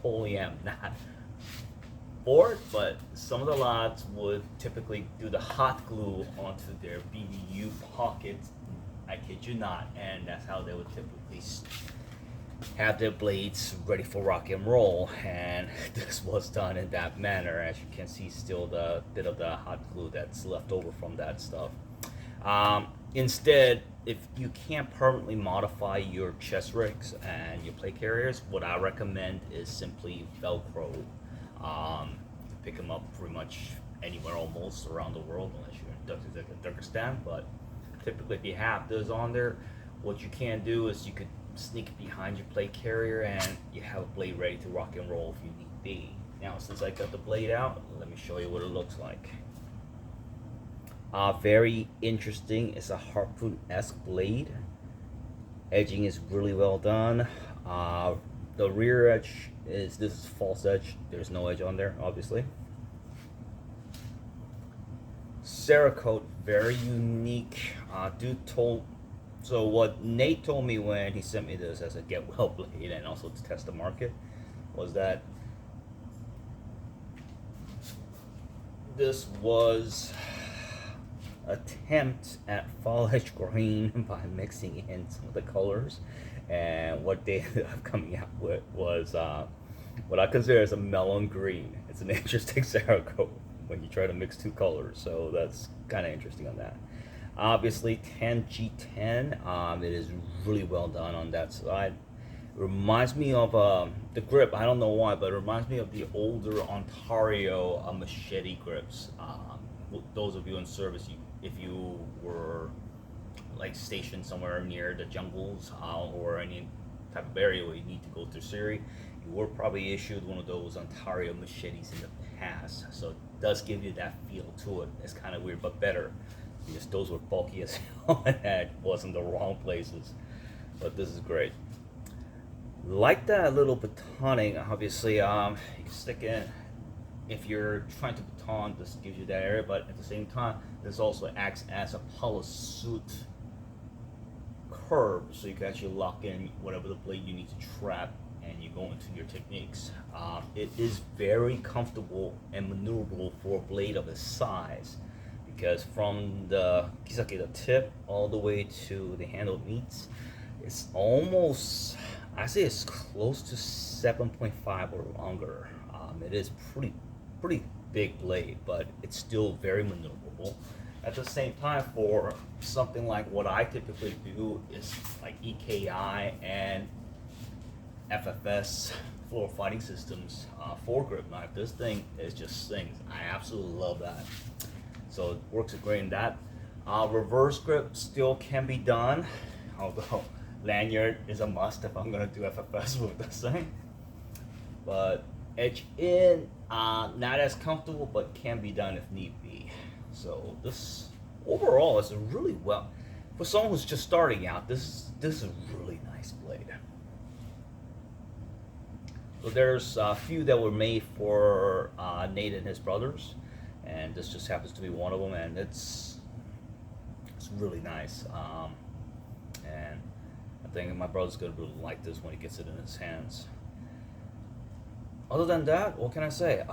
totally am not for it, but some of the lads would typically do the hot glue onto their BBU pockets. I kid you not, and that's how they would typically have their blades ready for rock and roll. And this was done in that manner. As you can see, still the bit of the hot glue that's left over from that stuff. Instead, if you can't permanently modify your chest rigs and your plate carriers, what I recommend is simply Velcro. Pick them up pretty much anywhere almost around the world, unless you're in Turkestan. But typically, if you have those on there, what you can do is you could sneak behind your plate carrier and you have a blade ready to rock and roll if you need be. Now, since I got the blade out, let me show you what it looks like. Very interesting. It's a harpoon-esque blade. Edging is really well done. The rear edge this is false edge. There's no edge on there, obviously. Cerakote, very unique. So what Nate told me when he sent me this as a get well blade and also to test the market was that this was attempt at fall-edge green by mixing in some of the colors, and what they ended up coming out with was what I consider as a melon green. It's an interesting Cerakote when you try to mix two colors, so that's kind of interesting on that. Obviously 10G10, it is really well done on that side. It reminds me of the grip. I don't know why, but it reminds me of the older Ontario machete grips. Those of you in service, if you were like stationed somewhere near the jungles or any type of area where you need to go through Siri, you were probably issued one of those Ontario machetes in the past. So it does give you that feel to it. It's kind of weird, but better, because those were bulky as hell and it was in the wrong places. But this is great. Like that little batoning, obviously, you can stick in. If you're trying to baton, this gives you that area, but at the same time, this also acts as a polysuit curve, so you can actually lock in whatever the blade you need to trap, and you go into your techniques. It is very comfortable and maneuverable for a blade of this size, because from the kisake, the tip, all the way to the handle meets, it's almost, I say it's close to 7.5 or longer. It is pretty big blade, but it's still very maneuverable. At the same time, for something like what I typically do is like EKI and FFS Floro Fighting Systems foregrip knife. This thing is just things. I absolutely love that. So it works great in that. Reverse grip still can be done, although lanyard is a must if I'm gonna do FFS with this thing. But edge in, not as comfortable, but can be done if need be. So this overall is a really well, for someone who's just starting out, this is a really nice blade. So there's a few that were made for Nate and his brothers, and this just happens to be one of them, and it's really nice. And I think my brother's gonna really like this when he gets it in his hands. Other than that, what can I say?